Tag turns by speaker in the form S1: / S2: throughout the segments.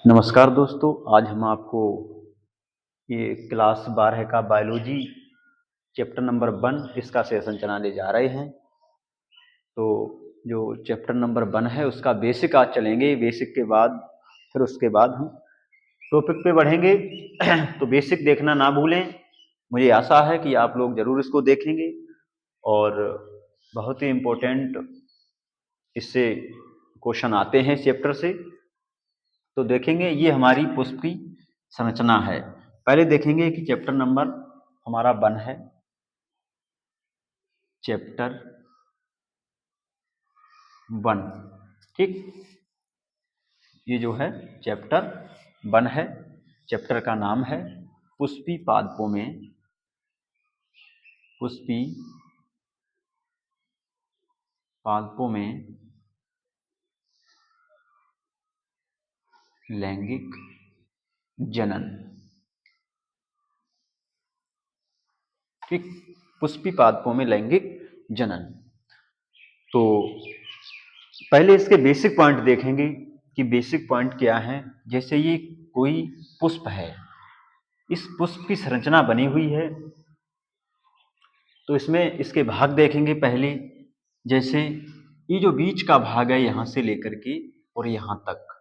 S1: नमस्कार दोस्तों, आज हम आपको ये क्लास 12 का बायोलॉजी चैप्टर नंबर 1 इसका सेशन चलाने जा रहे हैं। तो जो चैप्टर नंबर 1 है उसका बेसिक आज चलेंगे। बेसिक के बाद फिर उसके बाद हम टॉपिक पे बढ़ेंगे। तो बेसिक देखना ना भूलें। मुझे आशा है कि आप लोग जरूर इसको देखेंगे और बहुत ही इम्पोर्टेंट इससे क्वेश्चन आते हैं इस चैप्टर से। तो देखेंगे ये हमारी पुष्प की संरचना है। पहले देखेंगे कि चैप्टर नंबर हमारा 1 है। चैप्टर 1, ठीक। ये जो है चैप्टर 1 है। चैप्टर का नाम है पुष्पी पादपों में लैंगिक जनन, ठीक। पुष्पी पादपों में लैंगिक जनन। तो पहले इसके बेसिक पॉइंट देखेंगे कि बेसिक पॉइंट क्या है। जैसे ये कोई पुष्प है, इस पुष्प की संरचना बनी हुई है, तो इसमें इसके भाग देखेंगे पहले। जैसे ये जो बीच का भाग है यहाँ से लेकर के और यहाँ तक,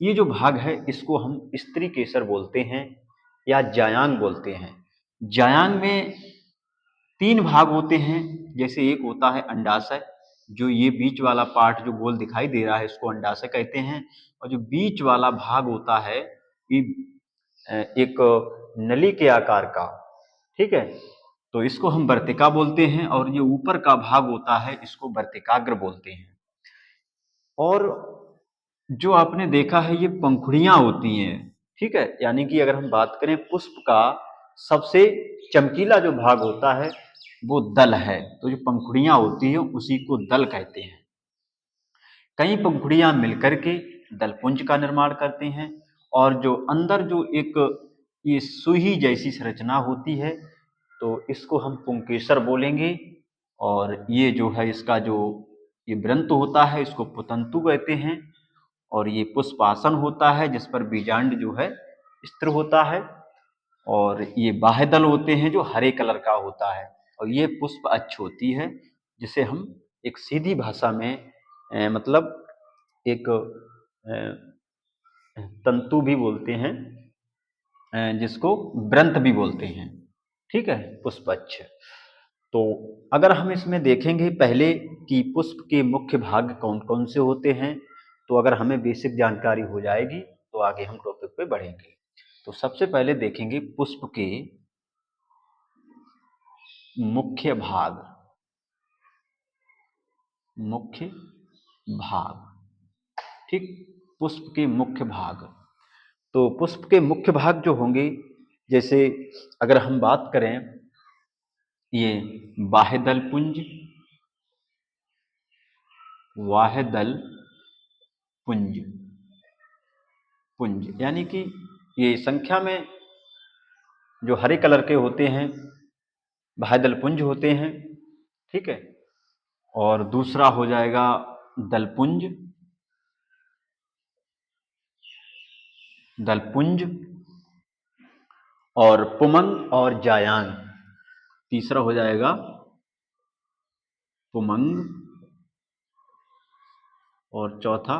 S1: ये जो भाग है इसको हम स्त्री केसर बोलते हैं या जायांग बोलते हैं। जायांग में 3 भाग होते हैं। जैसे एक होता है अंडाशय, जो ये बीच वाला पार्ट जो गोल दिखाई दे रहा है इसको अंडाशय कहते हैं। और जो बीच वाला भाग होता है ये एक नली के आकार का, ठीक है, तो इसको हम वर्तिका बोलते हैं। और ये ऊपर का भाग होता है इसको वर्तिकाग्र बोलते हैं। और जो आपने देखा है ये पंखुड़ियां होती हैं, ठीक है। यानी कि अगर हम बात करें पुष्प का सबसे चमकीला जो भाग होता है वो दल है। तो जो पंखुड़ियां होती हैं उसी को दल कहते हैं। कई पंखुड़ियां मिलकर के दलपुंज का निर्माण करते हैं। और जो अंदर जो एक ये सुई जैसी संरचना होती है तो इसको हम पुंकेसर बोलेंगे। और ये जो है इसका जो ये वृंत होता है इसको पुतंतु कहते हैं। और ये पुष्पासन होता है जिस पर बीजांड जो है स्थिर होता है। और ये बाह्यदल होते हैं जो हरे कलर का होता है। और ये पुष्प अक्ष होती है जिसे हम एक सीधी भाषा में मतलब एक तंतु भी बोलते हैं, जिसको वृंत भी बोलते हैं, ठीक है, पुष्प अक्ष। तो अगर हम इसमें देखेंगे पहले कि पुष्प के मुख्य भाग कौन कौन से होते हैं, तो अगर हमें बेसिक जानकारी हो जाएगी तो आगे हम टॉपिक पे बढ़ेंगे। तो सबसे पहले देखेंगे पुष्प के मुख्य भाग। ठीक, पुष्प के मुख्य भाग। तो पुष्प के मुख्य भाग जो होंगे, जैसे अगर हम बात करें ये बाह्यदल पुंज, यानी कि ये संख्या में जो हरे कलर के होते हैं बाह्यदल पुंज होते हैं, ठीक है। और दूसरा हो जाएगा दलपुंज और पुमंग और जायांग। तीसरा हो जाएगा पुमंग और चौथा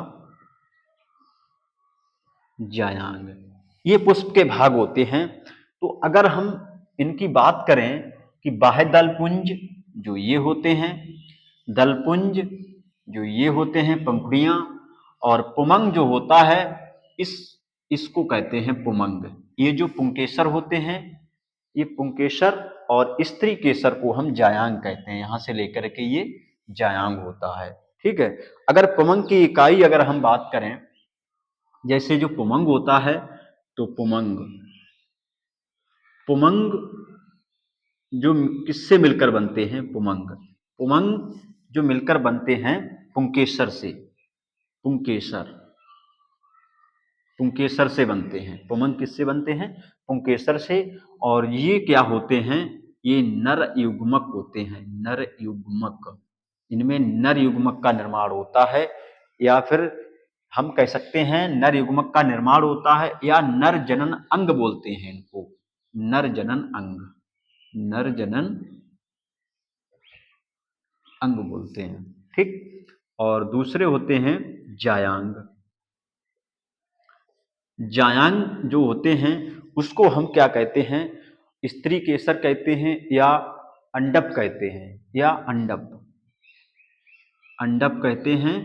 S1: जायांग। ये पुष्प के भाग होते हैं। तो अगर हम इनकी बात करें कि बाह्यदल पुंज जो ये होते हैं, दलपुंज जो ये होते हैं पंखुड़ियां, और पुमंग जो होता है इसको कहते हैं पुमंग। ये जो पुंकेसर होते हैं ये पुंकेसर, और स्त्री केसर को हम जायांग कहते हैं। यहां से लेकर के ये जायांग होता है, ठीक है। अगर पुमंग की इकाई अगर हम बात करें, जैसे जो पुमंग होता है तो पुमंग जो किससे मिलकर बनते हैं, पुमंग जो मिलकर बनते हैं पुंकेसर से, पुंकेसर से बनते हैं। पुमंग किससे बनते हैं, पुंकेसर से। और ये क्या होते हैं, ये नर युग्मक होते हैं, नर युग्मक। इनमें नर युग्मक का निर्माण होता है, या फिर हम कह सकते हैं नर युग्मक का निर्माण होता है, या नर जनन अंग बोलते हैं इनको, नर जनन अंग, नर जनन अंग बोलते हैं। ठीक, और दूसरे होते हैं जायांग। जायांग जो होते हैं उसको हम क्या कहते हैं, स्त्री केसर कहते हैं, या अंडप कहते हैं, या अंडप, अंडप कहते हैं।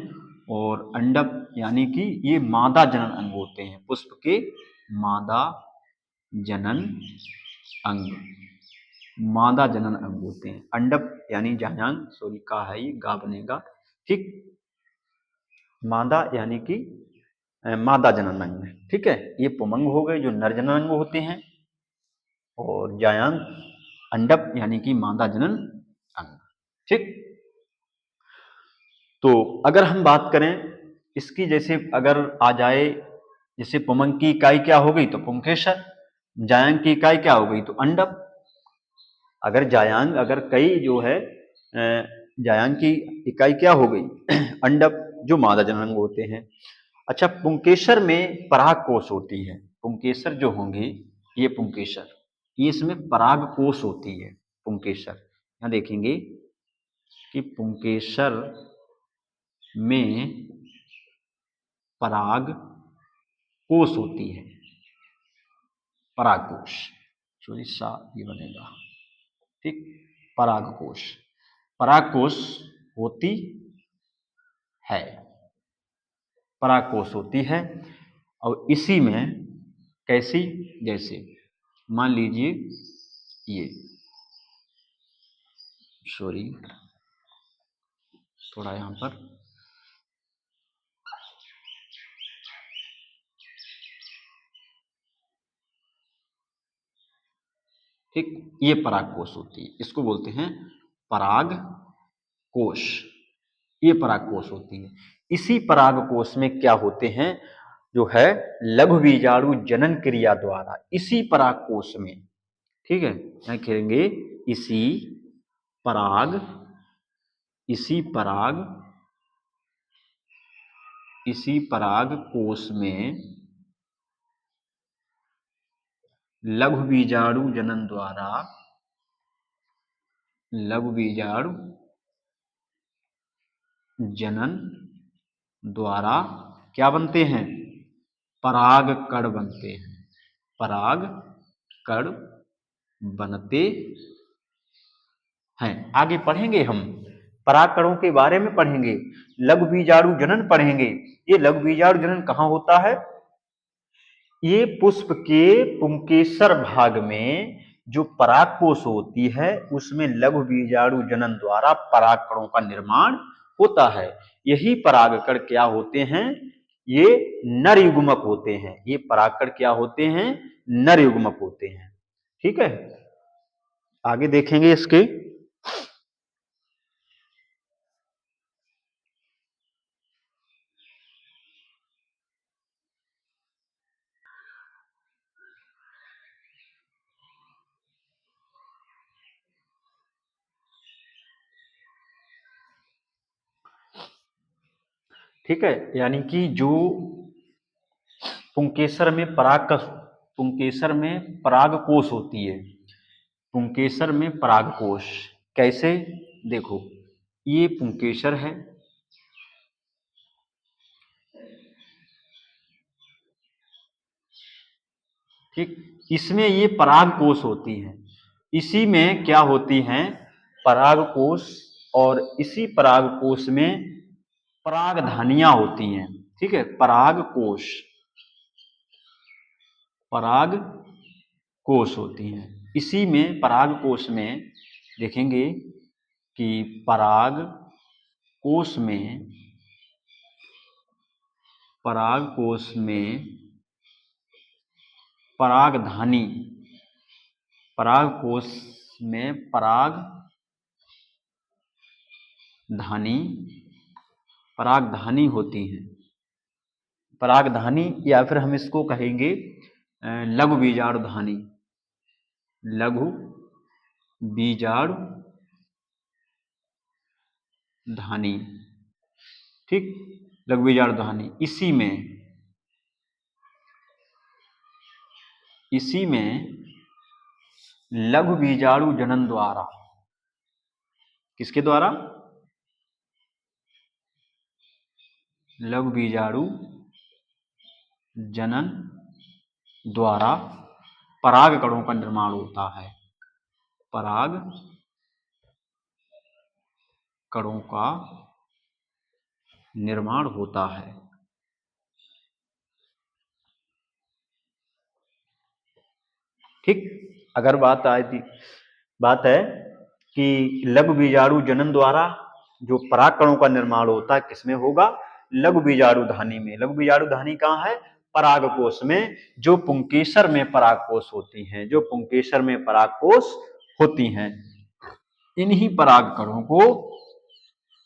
S1: और अंडप यानी कि ये मादा जनन अंग होते हैं, पुष्प के मादा जनन अंग, मादा जनन अंग होते हैं। अंडप यानी जायांग, सॉरी का है ये, गा बनेगा। ठीक, मादा यानी कि मादा जनन अंग। ठीक है, ये पुमंग हो गए जो नर जनन अंग होते हैं, और जायांग अंडप यानी कि मादा जनन अंग। ठीक, तो अगर हम बात करें इसकी, जैसे अगर आ जाए, जैसे पुमंग की इकाई क्या हो गई तो पुंकेसर, जायांग की इकाई क्या हो गई तो अंडप। अगर जायांग, अगर कई जो है जायांग की इकाई क्या हो गई अंडप, जो मादा जनन अंग होते हैं। अच्छा, पुंकेसर में पराग कोष होती है, पुंकेसर जो होंगे ये पुंकेसर, ये इसमें पराग कोष होती है पुंकेसर। यहाँ देखेंगे कि पुंकेसर में पराग कोष होती है, पराग कोष, सॉरी सा ये बनेगा। ठीक, पराग कोष, पराग कोष होती है, पराग कोष होती है। और इसी में कैसी, जैसे मान लीजिए ये, सॉरी थोड़ा यहाँ पर, ठीक, ये पराग कोष होती है, इसको बोलते हैं पराग कोष, ये पराग कोष होती है। इसी पराग कोष में क्या होते हैं, जो है लघु बीजाणु जनन क्रिया द्वारा, इसी पराग कोष में, ठीक है, यहाँ कहेंगे इसी पराग, इसी पराग, इसी पराग कोष में लघु बीजाणु जनन द्वारा, लघु बीजाणु जनन द्वारा क्या बनते हैं, पराग कण बनते हैं, पराग कण बनते हैं। आगे पढ़ेंगे हम पराग कणों के बारे में, पढ़ेंगे लघु बीजाणु जनन पढ़ेंगे। ये लघु बीजाणु जनन कहाँ होता है, ये पुष्प के पुंकेसर भाग में जो पराग कोष होती है उसमें लघु बीजाणु जनन द्वारा पराग कणों का निर्माण होता है। यही परागकण क्या होते हैं, ये नर युग्मक होते हैं, ये परागकण क्या होते हैं, नर युग्मक होते हैं। ठीक है, आगे देखेंगे इसके। ठीक है, यानी कि जो पुंकेसर में पराग का, पुंकेसर में पराग कोष होती है, पुंकेसर में पराग कोष कैसे, देखो ये पुंकेसर है, ठीक, इसमें ये पराग कोष होती हैं, इसी में क्या होती हैं पराग कोष, और इसी पराग कोष में परागधानियां होती हैं। ठीक है, पराग कोष, पराग कोष होती हैं, इसी में पराग कोष में देखेंगे कि पराग कोष में, पराग कोष में परागधानी, पराग कोष में पराग धानी, परागधानी होती हैं, परागधानी, या फिर हम इसको कहेंगे लघु बीजाणु धानी, लघु बीजाणु धानी। ठीक, लघु बीजाणु धानी, इसी में लघु बीजाणु जनन द्वारा, किसके द्वारा? लघु बीजाणु जनन द्वारा पराग कणों का निर्माण होता है। पराग कणों का निर्माण होता है। ठीक, अगर बात है कि लघु बीजाणु जनन द्वारा जो पराग कणों का निर्माण होता है किसमें होगा? लघु बीजाणु धानी में। लघु बीजाणु धानी कहाँ है? परागकोश में, जो पुंकेसर में परागकोश होती हैं, जो पुंकेसर में परागकोश होती हैं। इन्हीं पराग कणों को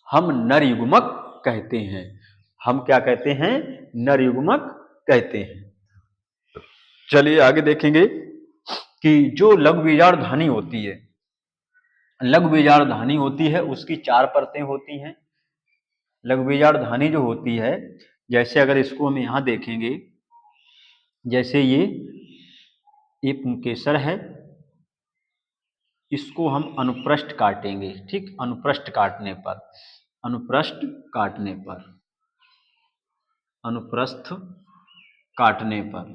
S1: हम नर युग्मक कहते हैं। हम क्या कहते हैं? नर युग्मक कहते हैं। चलिए आगे देखेंगे कि जो लघु बीजाणु धानी होती है, लघु बीजाणु धानी होती है, उसकी 4 परतें होती हैं। लघु बीजाणु धानी जो होती है, जैसे अगर इसको हम यहां देखेंगे, जैसे ये पुंकेसर है, इसको हम अनुप्रस्थ काटेंगे। ठीक, अनुप्रस्थ काटने पर, अनुप्रस्थ काटने पर, अनुप्रस्थ काटने पर,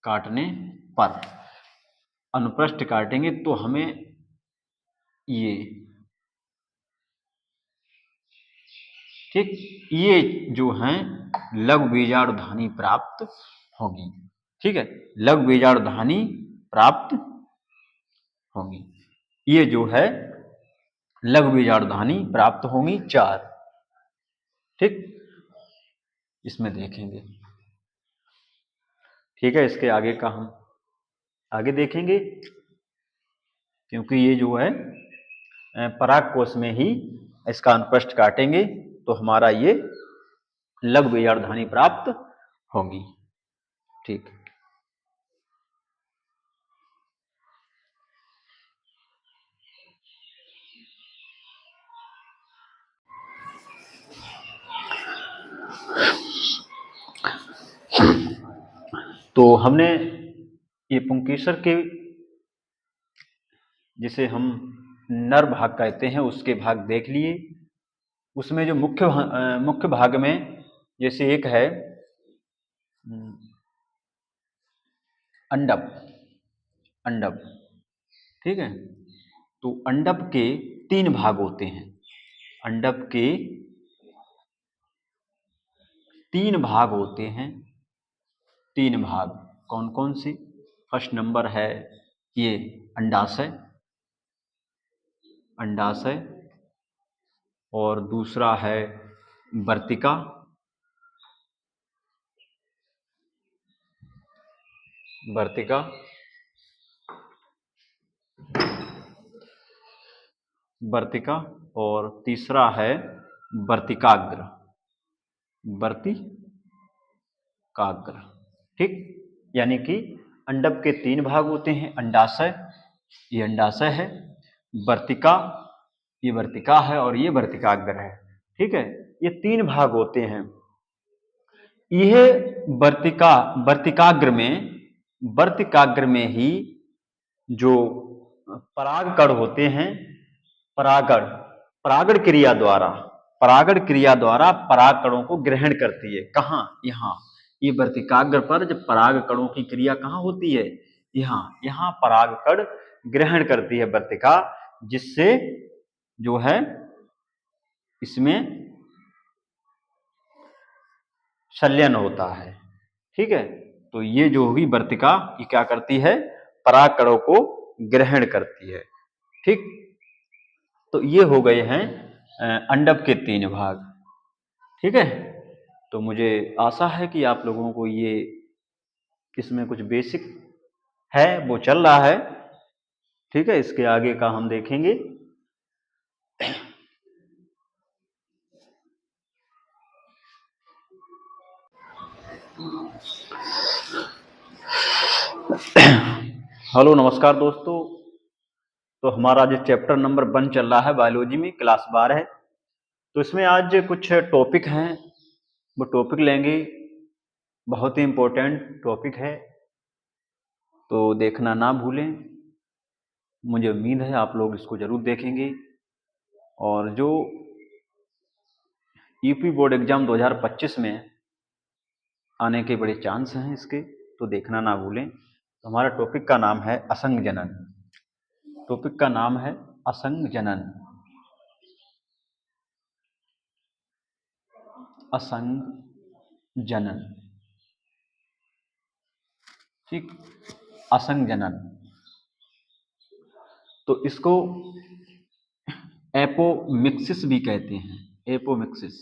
S1: काटने पर अनुप्रस्थ काटेंगे तो हमें ये, ठीक, ये जो हैं लघु बीजाणु धानी प्राप्त होगी। ठीक है, लघु बीजाणु धानी प्राप्त होगी। ये जो है लघु बीजाणु धानी प्राप्त होंगी 4। ठीक, इसमें देखेंगे। ठीक है, इसके आगे का हम आगे देखेंगे, क्योंकि ये जो है पराग कोश में ही इसका अनुप्रस्थ काटेंगे तो हमारा ये लघु बीजाणु धानी प्राप्त होगी। ठीक, तो हमने ये पुंकेसर के, जिसे हम नर भाग कहते हैं, उसके भाग देख लिए। उसमें जो मुख्य भाग में जैसे एक है अंडप, अंडप। ठीक है, तो अंडप के 3 भाग होते हैं। अंडप के 3 भाग होते हैं। 3 भाग कौन कौन से? फर्स्ट नंबर है ये अंडाशय, अंडाशय, और दूसरा है वर्तिका, वर्तिका, वर्तिका, और तीसरा है वर्तिकाग्र, वर्तिकाग्र। ठीक, यानी कि अंडप के 3 भाग होते हैं। अंडाशय, ये अंडाशय है, वर्तिका, ये वर्तिका है, और ये वर्तिकाग्र है। ठीक है, ये 3 भाग होते हैं। यह वर्तिकाग्र में ही जो परागकण होते हैं, परागण क्रिया द्वारा पराग कणों को ग्रहण करती है। कहाँ? यहाँ, ये वर्तिकाग्र पर जब पराग कणों की क्रिया कहाँ होती है? यहाँ परागकण ग्रहण करती है वर्तिका, जिससे जो है इसमें संलयन होता है। ठीक है, तो ये जो होगी वर्तिका, ये क्या करती है? पराग कणों को ग्रहण करती है। ठीक, तो ये हो गए हैं अंडप के 3 भाग। ठीक है, तो मुझे आशा है कि आप लोगों को ये इसमें कुछ बेसिक है वो चल रहा है। ठीक है, इसके आगे का हम देखेंगे। हेलो, नमस्कार दोस्तों। तो हमारा जो चैप्टर नंबर 1 चल रहा है बायोलॉजी में, क्लास 12 है। तो इसमें आज कुछ टॉपिक हैं, वो टॉपिक लेंगे, बहुत ही इम्पोर्टेंट टॉपिक है, तो देखना ना भूलें। मुझे उम्मीद है आप लोग इसको ज़रूर देखेंगे, और जो यूपी बोर्ड एग्ज़ाम 2025 में आने के बड़े चांस हैं इसके, तो देखना ना भूलें। तो हमारा टॉपिक का नाम है असंग जनन। टॉपिक का नाम है असंग जनन। असंग जनन, ठीक, असंग जनन। तो इसको एपोमिक्सिस भी कहते हैं, एपोमिक्सिस,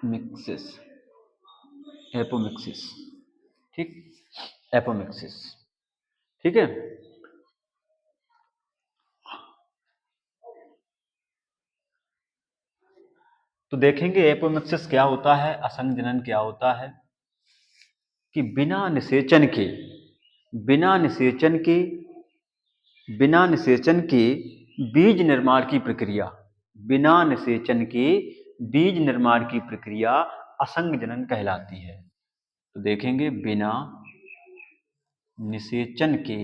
S1: मिक्सिस, एपोमिक्सिस, ठीक, एपोमिक्सिस, ठीक है। तो देखेंगे एपोमिक्सिस क्या होता है, असंग जनन क्या होता है। कि बिना निषेचन के, बिना निषेचन के, बिना निषेचन के बीज निर्माण की प्रक्रिया, बिना निषेचन के बीज निर्माण की प्रक्रिया असंग जनन कहलाती है। तो देखेंगे बिना निषेचन के,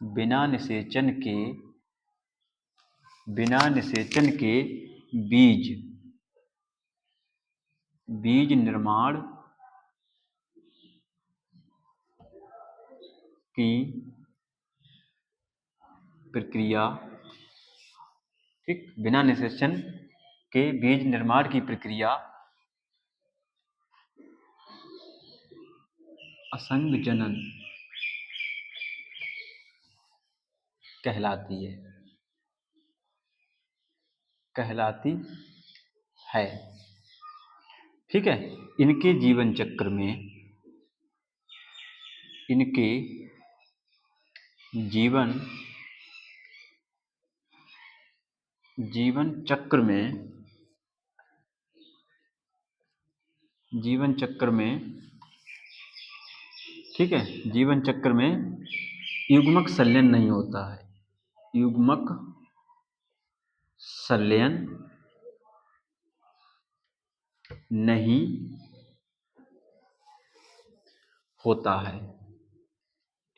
S1: बिना निषेचन के, बिना निषेचन के बीज, बीज निर्माण की प्रक्रिया, ठीक, बिना निषेचन के बीज निर्माण की प्रक्रिया असंग जनन कहलाती है, कहलाती है, ठीक है। इनके जीवन चक्र में, इनके जीवन जीवन चक्र में, जीवन चक्र में, ठीक है, जीवन चक्र में युग्मक संलयन नहीं होता है, युग्मक संलयन नहीं होता है,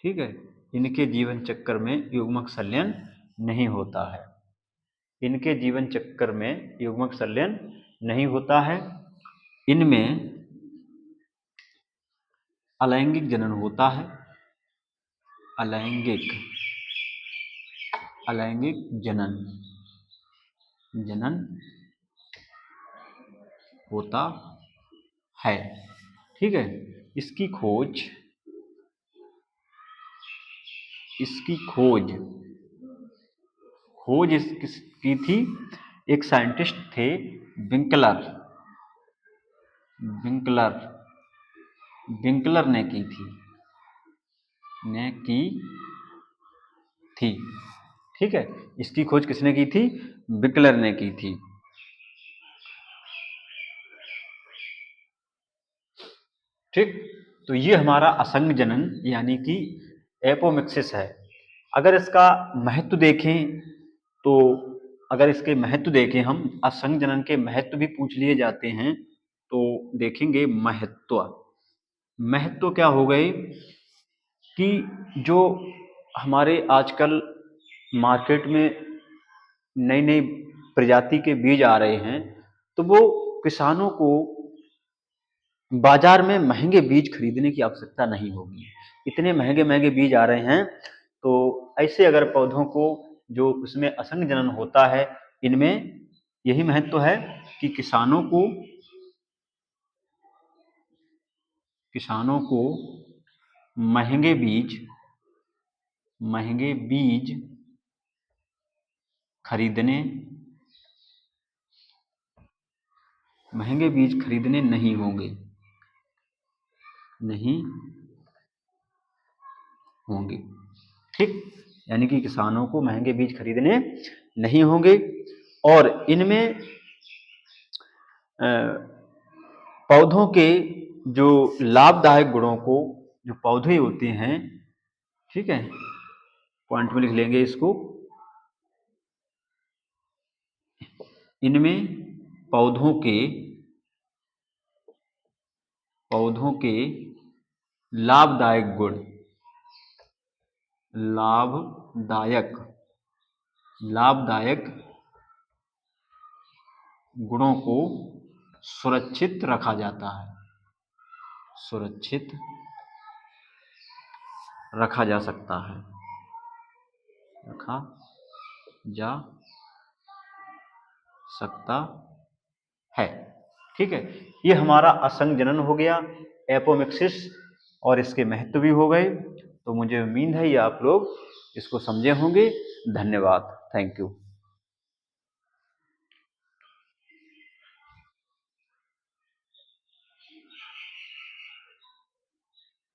S1: ठीक है। इनके जीवन चक्र में युग्मक संलयन नहीं होता है, इनके जीवन चक्र में युग्मक संलयन नहीं होता है। इनमें अलैंगिक जनन होता है, अलैंगिक, अलैंगिक जनन, जनन होता है, ठीक है। इसकी खोज, इसकी खोज, खोज किसकी थी, एक साइंटिस्ट थे विंकलर, विंकलर, विंकलर ने की थी, ने की थी, ठीक है। इसकी खोज किसने की थी, विंकलर ने की थी, ठीक। तो ये हमारा असंग जनन यानी कि एपोमिक्सिस है। अगर इसका महत्व देखें तो, अगर इसके महत्व देखें हम, असंग जनन के महत्व भी पूछ लिए जाते हैं, तो देखेंगे महत्व, महत्व क्या हो गए कि जो हमारे आजकल मार्केट में नई नई प्रजाति के बीज आ रहे हैं, तो वो किसानों को बाजार में महंगे बीज खरीदने की आवश्यकता नहीं होगी। इतने महंगे महंगे बीज आ रहे हैं, तो ऐसे अगर पौधों को, जो उसमें असंग जनन होता है, इनमें यही महत्व है कि किसानों को, किसानों को महंगे बीज, महंगे बीज खरीदने, महंगे बीज खरीदने नहीं होंगे, नहीं होंगे, ठीक। यानी कि किसानों को महंगे बीज खरीदने नहीं होंगे, और इनमें पौधों के जो लाभदायक गुणों को, जो पौधे होते हैं, ठीक है, पॉइंट में लिख लेंगे इसको, इनमें पौधों के लाभदायक गुणों को सुरक्षित रखा जाता है, सुरक्षित रखा जा सकता है, रखा जा सकता है। ठीक है, ये हमारा असंग जनन हो गया, एपोमिक्सिस, और इसके महत्व भी हो गए। तो मुझे उम्मीद है ये आप लोग इसको समझे होंगे। धन्यवाद, थैंक यू।